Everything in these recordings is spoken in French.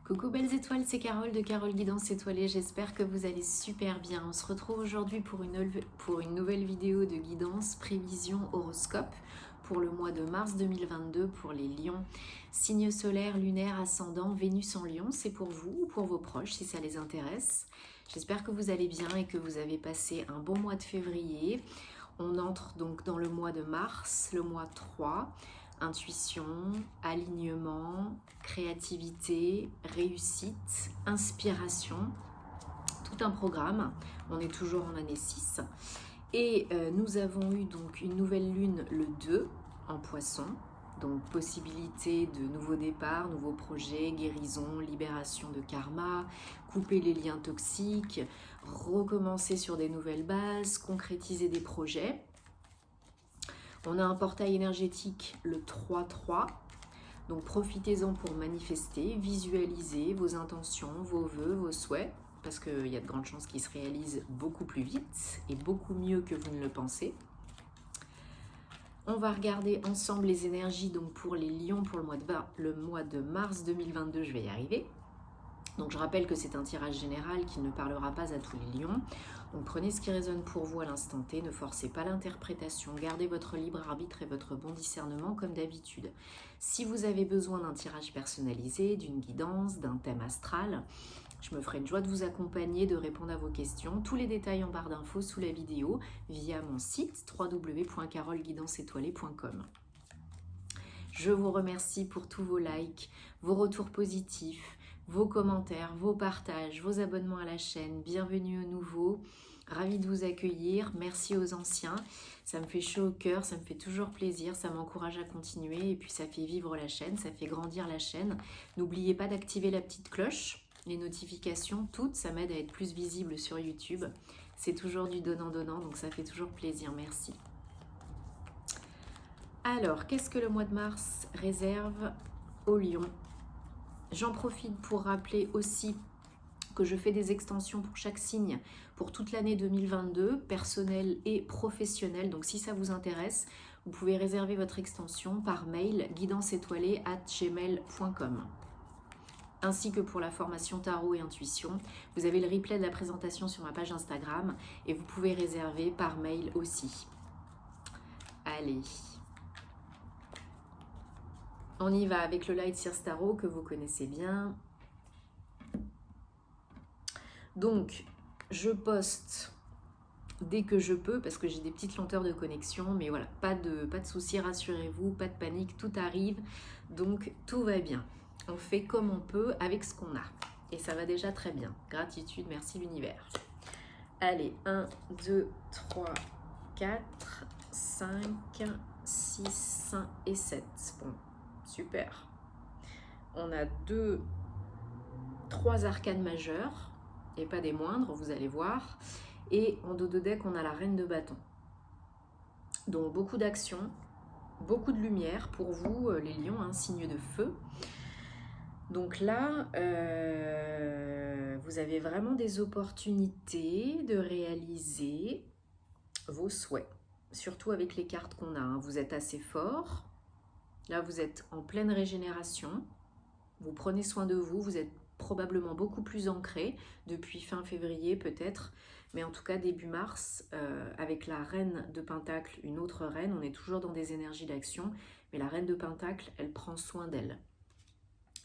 Coucou belles étoiles, c'est Carole de Carole Guidance Étoilée, j'espère que vous allez super bien. On se retrouve aujourd'hui pour une nouvelle vidéo de guidance, prévision, horoscope pour le mois de mars 2022 pour les lions. Signe solaire, lunaire, ascendant, Vénus en lion, c'est pour vous ou pour vos proches si ça les intéresse. J'espère que vous allez bien et que vous avez passé un bon mois de février. On entre donc dans le mois de mars, le mois 3. Intuition, alignement, créativité, réussite, inspiration, tout un programme. On est toujours en année 6 et nous avons eu donc une nouvelle lune le 2 en poisson, donc possibilité de nouveaux départs, nouveaux projets, guérison, libération de karma, couper les liens toxiques, recommencer sur des nouvelles bases, concrétiser des projets. On a un portail énergétique, le 3-3, donc profitez-en pour manifester, visualiser vos intentions, vos vœux, vos souhaits, parce qu'il y a de grandes chances qu'ils se réalisent beaucoup plus vite et beaucoup mieux que vous ne le pensez. On va regarder ensemble les énergies donc pour les lions pour le mois de mars 2022, je vais y arriver. Donc je rappelle que c'est un tirage général qui ne parlera pas à tous les lions. Donc prenez ce qui résonne pour vous à l'instant T, ne forcez pas l'interprétation, gardez votre libre arbitre et votre bon discernement comme d'habitude. Si vous avez besoin d'un tirage personnalisé, d'une guidance, d'un thème astral, je me ferai une joie de vous accompagner, de répondre à vos questions. Tous les détails en barre d'infos sous la vidéo via mon site www.caroleguidancetoilée.com. Je vous remercie pour tous vos likes, vos retours positifs, vos commentaires, vos partages, vos abonnements à la chaîne. Bienvenue aux nouveaux, ravie de vous accueillir, merci aux anciens. Ça me fait chaud au cœur, ça me fait toujours plaisir, ça m'encourage à continuer et puis ça fait vivre la chaîne, ça fait grandir la chaîne. N'oubliez pas d'activer la petite cloche, les notifications, toutes, ça m'aide à être plus visible sur YouTube. C'est toujours du donnant-donnant, donc ça fait toujours plaisir, merci. Alors, qu'est-ce que le mois de mars réserve aux lions ? J'en profite pour rappeler aussi que je fais des extensions pour chaque signe pour toute l'année 2022, personnelle et professionnelle. Donc si ça vous intéresse, vous pouvez réserver votre extension par mail guidanceétoilée@gmail.com. Ainsi que pour la formation tarot et intuition. Vous avez le replay de la présentation sur ma page Instagram et vous pouvez réserver par mail aussi. Allez. On y va avec le Light Seers Tarot que vous connaissez bien. Donc, je poste dès que je peux parce que j'ai des petites lenteurs de connexion. Mais voilà, pas de soucis, rassurez-vous, pas de panique, tout arrive. Donc, tout va bien. On fait comme on peut avec ce qu'on a. Et ça va déjà très bien. Gratitude, merci l'univers. Allez, 1, 2, 3, 4, 5, 6 et 7. Bon. Super. On a 3 arcanes majeures, et pas des moindres, vous allez voir. Et en dos de deck, on a la reine de bâton. Donc beaucoup d'action, beaucoup de lumière pour vous, les lions, un signe de feu. Donc là, vous avez vraiment des opportunités de réaliser vos souhaits. Surtout avec les cartes qu'on a, hein. Vous êtes assez fort. Là, vous êtes en pleine régénération, vous prenez soin de vous, vous êtes probablement beaucoup plus ancré depuis fin février peut-être, mais en tout cas début mars, avec la reine de Pentacle, une autre reine, on est toujours dans des énergies d'action, mais la reine de Pentacle, elle prend soin d'elle,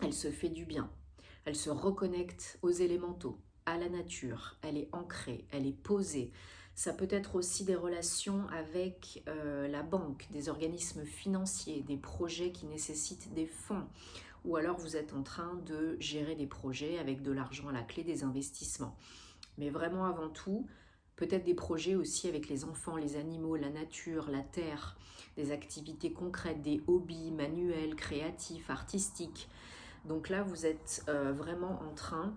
elle se fait du bien, elle se reconnecte aux élémentaux, à la nature, elle est ancrée, elle est posée. Ça peut être aussi des relations avec la banque, des organismes financiers, des projets qui nécessitent des fonds. Ou alors vous êtes en train de gérer des projets avec de l'argent à la clé, des investissements. Mais vraiment avant tout, peut-être des projets aussi avec les enfants, les animaux, la nature, la terre, des activités concrètes, des hobbies manuels, créatifs, artistiques. Donc là, vous êtes vraiment en train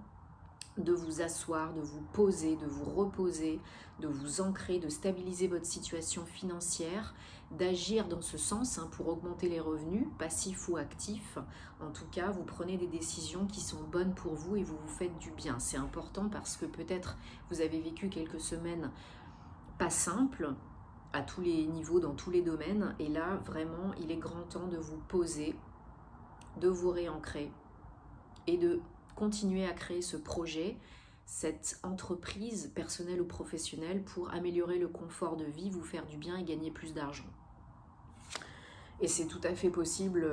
de vous asseoir, de vous poser, de vous reposer, de vous ancrer, de stabiliser votre situation financière, d'agir dans ce sens pour augmenter les revenus, passifs ou actifs. En tout cas, vous prenez des décisions qui sont bonnes pour vous et vous vous faites du bien. C'est important parce que peut-être vous avez vécu quelques semaines pas simples à tous les niveaux, dans tous les domaines. Et là, vraiment, il est grand temps de vous poser, de vous réancrer et de continuer à créer ce projet, cette entreprise personnelle ou professionnelle pour améliorer le confort de vie, vous faire du bien et gagner plus d'argent. Et c'est tout à fait possible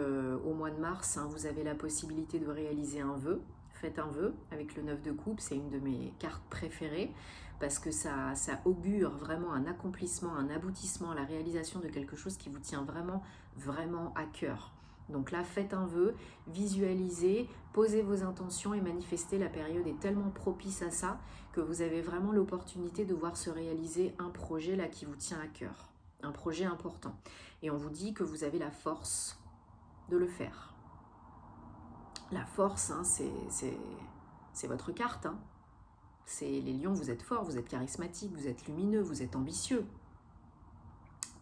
au mois de mars, hein, vous avez la possibilité de réaliser un vœu. Faites un vœu avec le 9 de coupe, c'est une de mes cartes préférées parce que ça augure vraiment un accomplissement, un aboutissement, la réalisation de quelque chose qui vous tient vraiment, vraiment à cœur. Donc là, faites un vœu, visualisez, posez vos intentions et manifestez. La période est tellement propice à ça que vous avez vraiment l'opportunité de voir se réaliser un projet là qui vous tient à cœur, un projet important. Et on vous dit que vous avez la force de le faire. La force, hein, c'est votre carte. Hein. C'est les lions, vous êtes forts, vous êtes charismatiques, vous êtes lumineux, vous êtes ambitieux.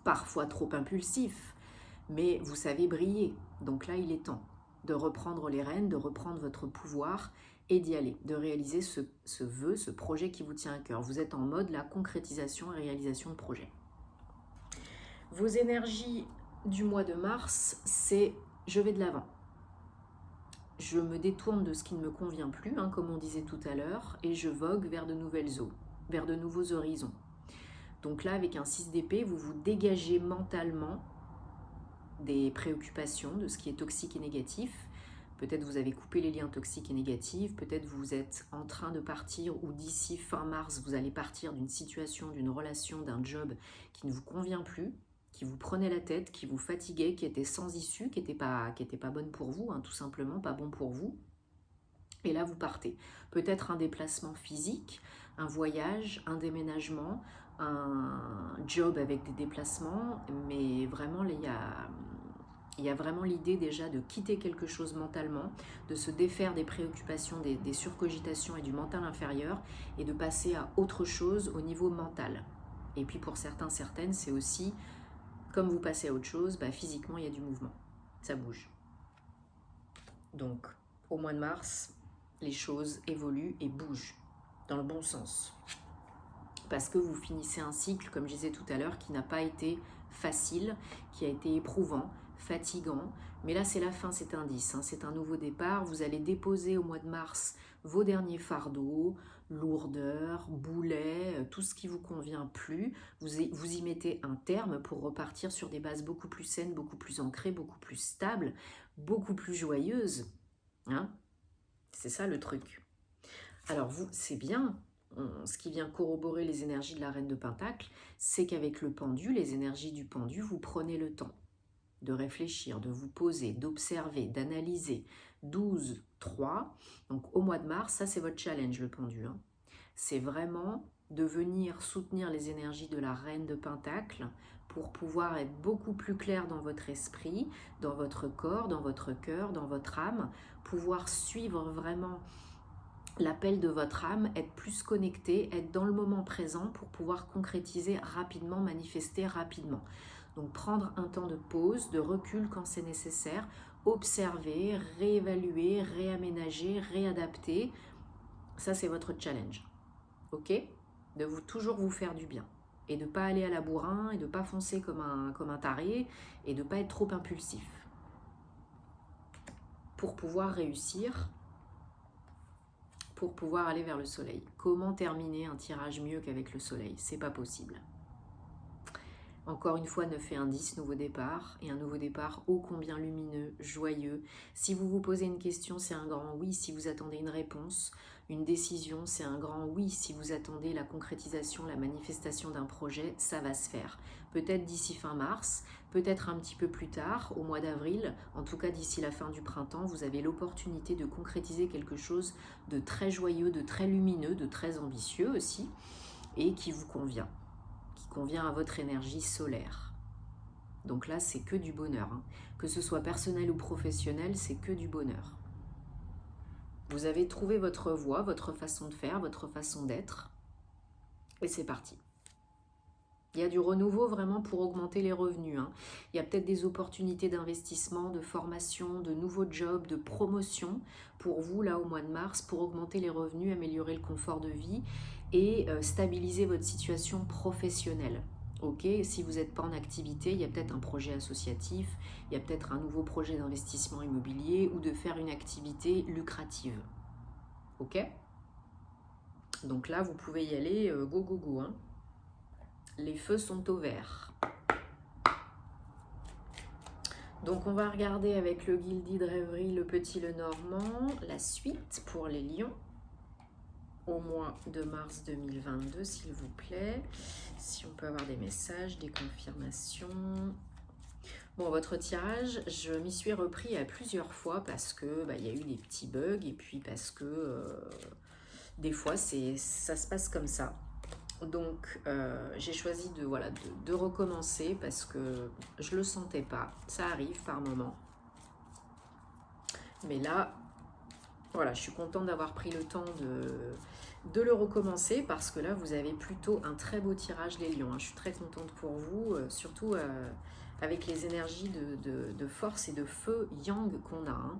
Parfois trop impulsif, mais vous savez briller. Donc là, il est temps de reprendre les rênes, de reprendre votre pouvoir et d'y aller, de réaliser ce vœu, ce projet qui vous tient à cœur. Vous êtes en mode la concrétisation et réalisation de projet. Vos énergies du mois de mars, c'est je vais de l'avant. Je me détourne de ce qui ne me convient plus, hein, comme on disait tout à l'heure, et je vogue vers de nouvelles eaux, vers de nouveaux horizons. Donc là, avec un 6 d'épée, vous vous dégagez mentalement des préoccupations, de ce qui est toxique et négatif. Peut-être vous avez coupé les liens toxiques et négatifs, peut-être vous êtes en train de partir ou d'ici fin mars, vous allez partir d'une situation, d'une relation, d'un job qui ne vous convient plus, qui vous prenait la tête, qui vous fatiguait, qui était sans issue, qui n'était pas bonne pour vous, hein, tout simplement, pas bon pour vous. Et là, vous partez. Peut-être un déplacement physique, un voyage, un déménagement, un job avec des déplacements, mais vraiment, il y a vraiment l'idée déjà de quitter quelque chose mentalement, de se défaire des préoccupations, des surcogitations et du mental inférieur, et de passer à autre chose au niveau mental. Et puis pour certains, certaines, c'est aussi, comme vous passez à autre chose, physiquement, il y a du mouvement, ça bouge. Donc, au mois de mars, les choses évoluent et bougent dans le bon sens. Parce que vous finissez un cycle, comme je disais tout à l'heure, qui n'a pas été facile, qui a été éprouvant, fatigant. Mais là, c'est la fin, c'est un 10, hein, c'est un nouveau départ. Vous allez déposer au mois de mars vos derniers fardeaux, lourdeurs, boulets, tout ce qui ne vous convient plus. Vous y mettez un terme pour repartir sur des bases beaucoup plus saines, beaucoup plus ancrées, beaucoup plus stables, beaucoup plus joyeuses. Hein, c'est ça le truc. Alors vous, c'est bien. Ce qui vient corroborer les énergies de la reine de Pentacle, c'est qu'avec le pendu, les énergies du pendu, vous prenez le temps de réfléchir, de vous poser, d'observer, d'analyser. 12, 3. Donc au mois de mars, ça c'est votre challenge, le pendu. Hein. C'est vraiment de venir soutenir les énergies de la reine de Pentacle pour pouvoir être beaucoup plus clair dans votre esprit, dans votre corps, dans votre cœur, dans votre âme, pouvoir suivre vraiment l'appel de votre âme, être plus connecté, être dans le moment présent pour pouvoir concrétiser rapidement, manifester rapidement. Donc prendre un temps de pause, de recul quand c'est nécessaire, observer, réévaluer, réaménager, réadapter. Ça, c'est votre challenge. Ok ? De toujours vous faire du bien. Et de ne pas aller à la bourrin, et de ne pas foncer comme un taré, et de ne pas être trop impulsif. Pour pouvoir réussir, pour pouvoir aller vers le soleil. Comment terminer un tirage mieux qu'avec le soleil? C'est pas possible. Encore une fois, 9 et un 10, nouveau départ. Et un nouveau départ ô combien lumineux, joyeux. Si vous vous posez une question, c'est un grand oui. Si vous attendez une réponse, une décision, c'est un grand oui. Si vous attendez la concrétisation, la manifestation d'un projet, ça va se faire. Peut-être d'ici fin mars, peut-être un petit peu plus tard, au mois d'avril. En tout cas, d'ici la fin du printemps, vous avez l'opportunité de concrétiser quelque chose de très joyeux, de très lumineux, de très ambitieux aussi, et qui vous convient à votre énergie solaire. Donc là, c'est que du bonheur. Hein. Que ce soit personnel ou professionnel, c'est que du bonheur. Vous avez trouvé votre voie, votre façon de faire, votre façon d'être. Et c'est parti. Il y a du renouveau vraiment pour augmenter les revenus. Hein. Il y a peut-être des opportunités d'investissement, de formation, de nouveaux jobs, de promotion pour vous là au mois de mars pour augmenter les revenus, améliorer le confort de vie et stabiliser votre situation professionnelle. Ok, si vous n'êtes pas en activité, il y a peut-être un projet associatif, il y a peut-être un nouveau projet d'investissement immobilier ou de faire une activité lucrative. ok? Donc là, vous pouvez y aller go, go, go, hein. Les feux sont au vert. Donc on va regarder avec le Guildy de Rêverie, le Petit Lenormand, la suite pour les lions. Au mois de mars 2022, s'il vous plaît. Si on peut avoir des messages, des confirmations. Bon, votre tirage, je m'y suis repris à plusieurs fois parce que y a eu des petits bugs et puis parce que des fois ça se passe comme ça. Donc j'ai choisi de recommencer parce que je le sentais pas. Ça arrive par moment. Mais là, voilà, je suis contente d'avoir pris le temps de le recommencer parce que là, vous avez plutôt un très beau tirage, les lions. Je suis très contente pour vous, surtout avec les énergies de force et de feu yang qu'on a, hein,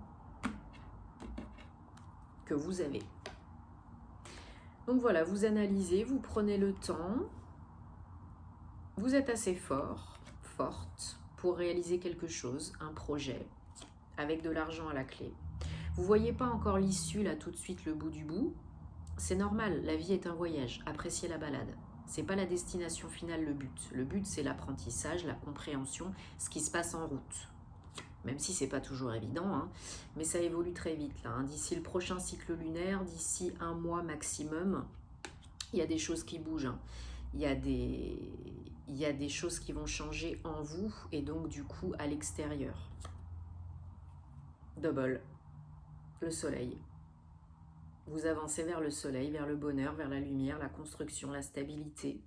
que vous avez. Donc voilà, vous analysez, vous prenez le temps. Vous êtes assez fort, forte, pour réaliser quelque chose, un projet, avec de l'argent à la clé. Vous ne voyez pas encore l'issue, là, tout de suite, le bout du bout. C'est normal, la vie est un voyage, appréciez la balade. C'est pas la destination finale le but. Le but, c'est l'apprentissage, la compréhension, ce qui se passe en route. Même si c'est pas toujours évident, hein, mais ça évolue très vite, là. Hein. D'ici le prochain cycle lunaire, d'ici 1 mois maximum, il y a des choses qui bougent. Hein. Il y a des choses qui vont changer en vous et donc du coup à l'extérieur. Double, le soleil. Vous avancez vers le soleil, vers le bonheur, vers la lumière, la construction, la stabilité,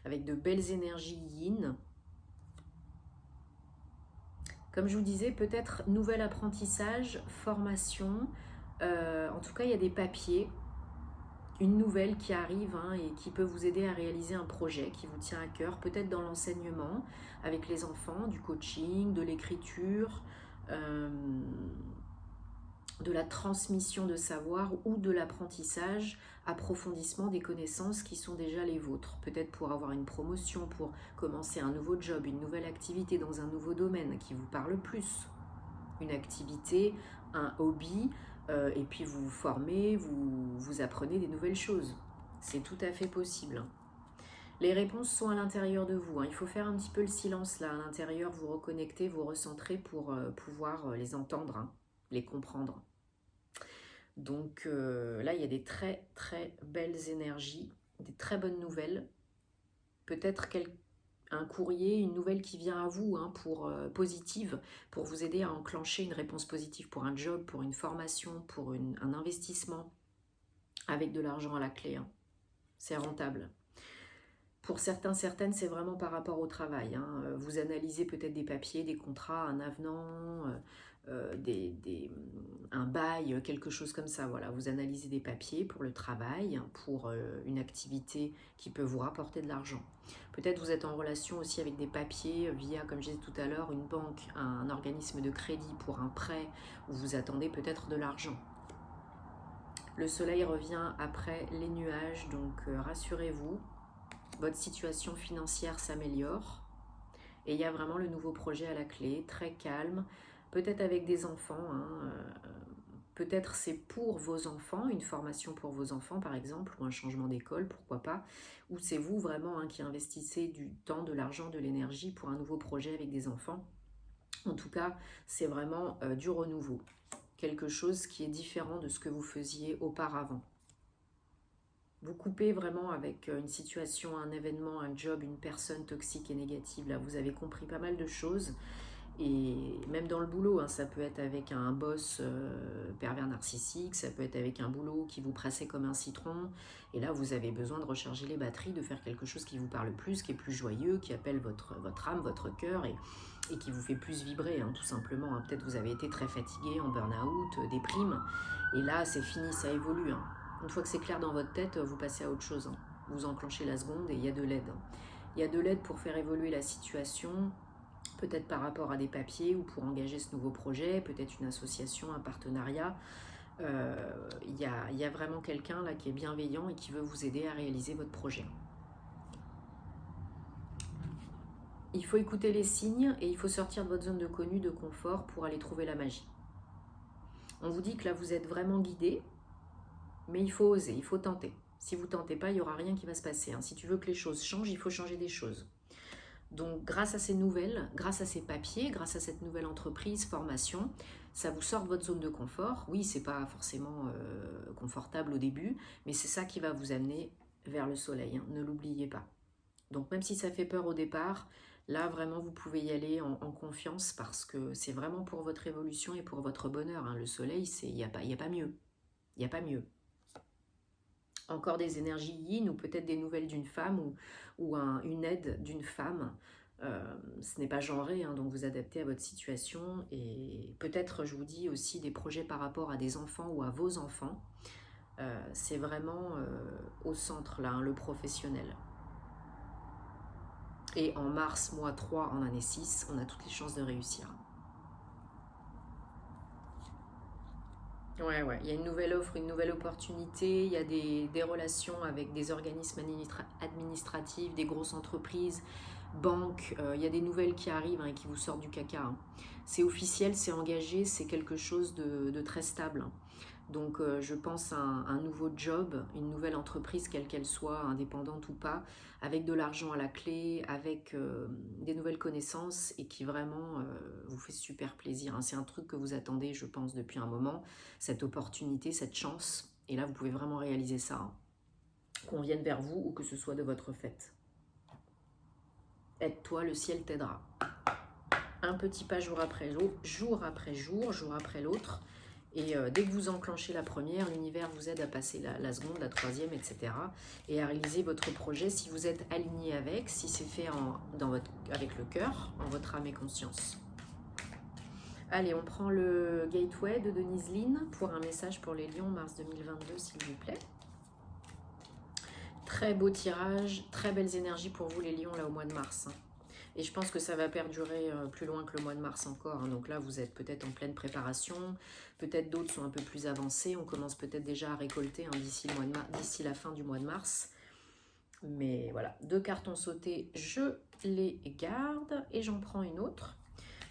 avec de belles énergies yin. Comme je vous disais, peut-être nouvel apprentissage, formation. En tout cas, il y a des papiers, une nouvelle qui arrive hein, et qui peut vous aider à réaliser un projet qui vous tient à cœur, peut-être dans l'enseignement, avec les enfants, du coaching, de l'écriture, de la transmission de savoir ou de l'apprentissage, approfondissement des connaissances qui sont déjà les vôtres. Peut-être pour avoir une promotion, pour commencer un nouveau job, une nouvelle activité dans un nouveau domaine qui vous parle plus. Une activité, un hobby, et puis vous vous formez, vous apprenez des nouvelles choses. C'est tout à fait possible. Les réponses sont à l'intérieur de vous. Hein. Il faut faire un petit peu le silence là, à l'intérieur, vous reconnecter, vous recentrer pour pouvoir les entendre, hein, les comprendre. Donc là, il y a des très très belles énergies, des très bonnes nouvelles. Peut-être un courrier, une nouvelle qui vient à vous hein, positive, pour vous aider à enclencher une réponse positive pour un job, pour une formation, pour un investissement, avec de l'argent à la clé. Hein. C'est rentable. Pour certains, certaines, c'est vraiment par rapport au travail. Hein. Vous analysez peut-être des papiers, des contrats, un avenant, un bail, quelque chose comme ça. Voilà. Vous analysez des papiers pour le travail, pour une activité qui peut vous rapporter de l'argent. Peut-être vous êtes en relation aussi avec des papiers via, comme je disais tout à l'heure, une banque, un organisme de crédit pour un prêt, où vous attendez peut-être de l'argent. Le soleil revient après les nuages, donc rassurez-vous. Votre situation financière s'améliore et il y a vraiment le nouveau projet à la clé, très calme, peut-être avec des enfants, hein, peut-être c'est pour vos enfants, une formation pour vos enfants par exemple, ou un changement d'école, pourquoi pas, ou c'est vous vraiment hein, qui investissez du temps, de l'argent, de l'énergie pour un nouveau projet avec des enfants. En tout cas, c'est vraiment du renouveau, quelque chose qui est différent de ce que vous faisiez auparavant. Vous coupez vraiment avec une situation, un événement, un job, une personne toxique et négative. Là, vous avez compris pas mal de choses. Et même dans le boulot, hein, ça peut être avec un boss pervers narcissique, ça peut être avec un boulot qui vous pressait comme un citron. Et là, vous avez besoin de recharger les batteries, de faire quelque chose qui vous parle plus, qui est plus joyeux, qui appelle votre âme, votre cœur et qui vous fait plus vibrer, hein, tout simplement. Hein. Peut-être vous avez été très fatigué, en burn-out, déprime. Et là, c'est fini, ça évolue. Hein. Une fois que c'est clair dans votre tête, vous passez à autre chose. Hein. Vous enclenchez la seconde et il y a de l'aide. Il y a de l'aide pour faire évoluer la situation, peut-être par rapport à des papiers ou pour engager ce nouveau projet, peut-être une association, un partenariat. Il y a vraiment quelqu'un là qui est bienveillant et qui veut vous aider à réaliser votre projet. Il faut écouter les signes et il faut sortir de votre zone de connu, de confort pour aller trouver la magie. On vous dit que là vous êtes vraiment guidé. Mais il faut oser, il faut tenter. Si vous ne tentez pas, il n'y aura rien qui va se passer, hein. Si tu veux que les choses changent, il faut changer des choses. Donc grâce à ces nouvelles, grâce à ces papiers, grâce à cette nouvelle entreprise, formation, ça vous sort de votre zone de confort. Oui, c'est pas forcément confortable au début, mais c'est ça qui va vous amener vers le soleil, hein. Ne l'oubliez pas. Donc même si ça fait peur au départ, là vraiment vous pouvez y aller en confiance parce que c'est vraiment pour votre évolution et pour votre bonheur, hein. Le soleil, il n'y a pas mieux. Il n'y a pas mieux. Encore des énergies yin ou peut-être des nouvelles d'une femme ou une aide d'une femme. Ce n'est pas genré, hein, donc vous adaptez à votre situation. Et peut-être, je vous dis aussi, des projets par rapport à des enfants ou à vos enfants. C'est vraiment au centre, là, hein, le professionnel. Et en mars, mois 3, en année 6, on a toutes les chances de réussir. Ouais, il y a une nouvelle offre, une nouvelle opportunité, il y a des relations avec des organismes administratifs, des grosses entreprises, banques, il y a des nouvelles qui arrivent, hein, et qui vous sortent du caca, hein. C'est officiel, c'est engagé, c'est quelque chose de très stable, hein. Donc je pense à un nouveau job, une nouvelle entreprise, quelle qu'elle soit, indépendante ou pas, avec de l'argent à la clé, avec des nouvelles connaissances et qui vraiment vous fait super plaisir, hein. C'est un truc que vous attendez, je pense, depuis un moment, cette opportunité, cette chance. Et là, vous pouvez vraiment réaliser ça, hein. Qu'on vienne vers vous ou que ce soit de votre fait. Aide-toi, le ciel t'aidera. Un petit pas jour après jour après jour, jour après l'autre. Et dès que vous enclenchez la première, l'univers vous aide à passer la seconde, la troisième, etc. Et à réaliser votre projet si vous êtes aligné avec, si c'est fait avec le cœur, en votre âme et conscience. Allez, on prend le Gateway de Denise Lynn pour un message pour les lions, mars 2022, s'il vous plaît. Très beau tirage, très belles énergies pour vous les lions là au mois de mars. Et je pense que ça va perdurer plus loin que le mois de mars encore, hein. Donc là, vous êtes peut-être en pleine préparation. Peut-être d'autres sont un peu plus avancés. On commence peut-être déjà à récolter, hein, d'ici la fin du mois de mars. Mais voilà, 2 cartes ont sauté, je les garde et j'en prends une autre.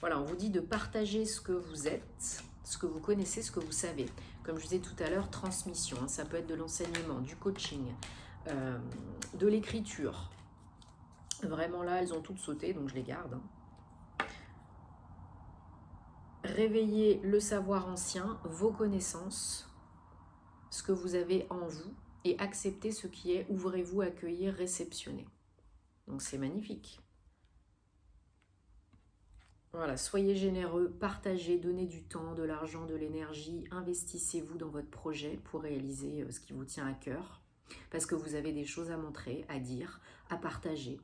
Voilà, on vous dit de partager ce que vous êtes, ce que vous connaissez, ce que vous savez. Comme je disais tout à l'heure, transmission, hein, ça peut être de l'enseignement, du coaching, de l'écriture. Vraiment là, elles ont toutes sauté, donc je les garde. Réveillez le savoir ancien, vos connaissances, ce que vous avez en vous, et acceptez ce qui est, ouvrez-vous, accueillir, réceptionner. Donc c'est magnifique. Voilà, soyez généreux, partagez, donnez du temps, de l'argent, de l'énergie, investissez-vous dans votre projet pour réaliser ce qui vous tient à cœur, parce que vous avez des choses à montrer, à dire, à partager.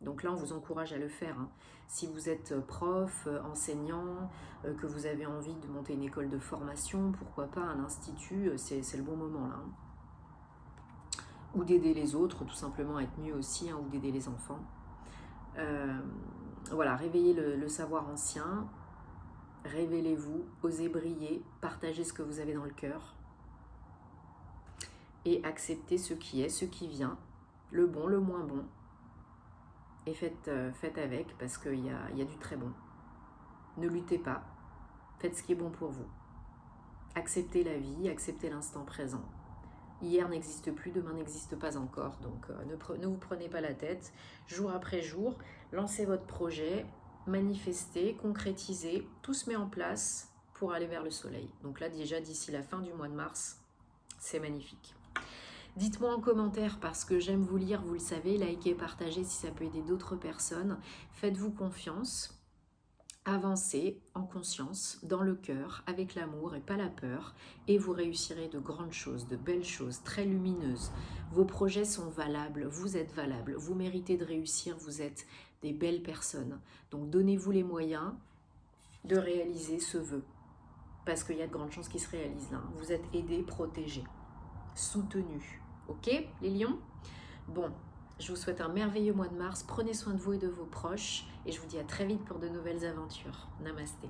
Donc là, on vous encourage à le faire, hein. Si vous êtes prof, enseignant, que vous avez envie de monter une école de formation, pourquoi pas un institut, c'est le bon moment là, hein. Ou d'aider les autres, tout simplement être mieux aussi, hein, ou d'aider les enfants. Voilà, réveillez le savoir ancien, révélez-vous, osez briller, partagez ce que vous avez dans le cœur et acceptez ce qui est, ce qui vient, le bon, le moins bon. Et faites avec parce qu'il y a du très bon. Ne luttez pas, faites ce qui est bon pour vous. Acceptez la vie, acceptez l'instant présent. Hier n'existe plus, demain n'existe pas encore, donc ne vous prenez pas la tête. Jour après jour, lancez votre projet, manifestez, concrétisez, tout se met en place pour aller vers le soleil. Donc là déjà d'ici la fin du mois de mars, c'est magnifique. Dites-moi en commentaire parce que j'aime vous lire, vous le savez, likez, partagez si ça peut aider d'autres personnes. Faites-vous confiance, avancez en conscience, dans le cœur, avec l'amour et pas la peur et vous réussirez de grandes choses, de belles choses, très lumineuses. Vos projets sont valables, vous êtes valables, vous méritez de réussir, vous êtes des belles personnes. Donc donnez-vous les moyens de réaliser ce vœu parce qu'il y a de grandes chances qu'il se réalise là. Vous êtes aidés, protégés, soutenus. Ok, les lions? Bon, je vous souhaite un merveilleux mois de mars. Prenez soin de vous et de vos proches. Et je vous dis à très vite pour de nouvelles aventures. Namasté.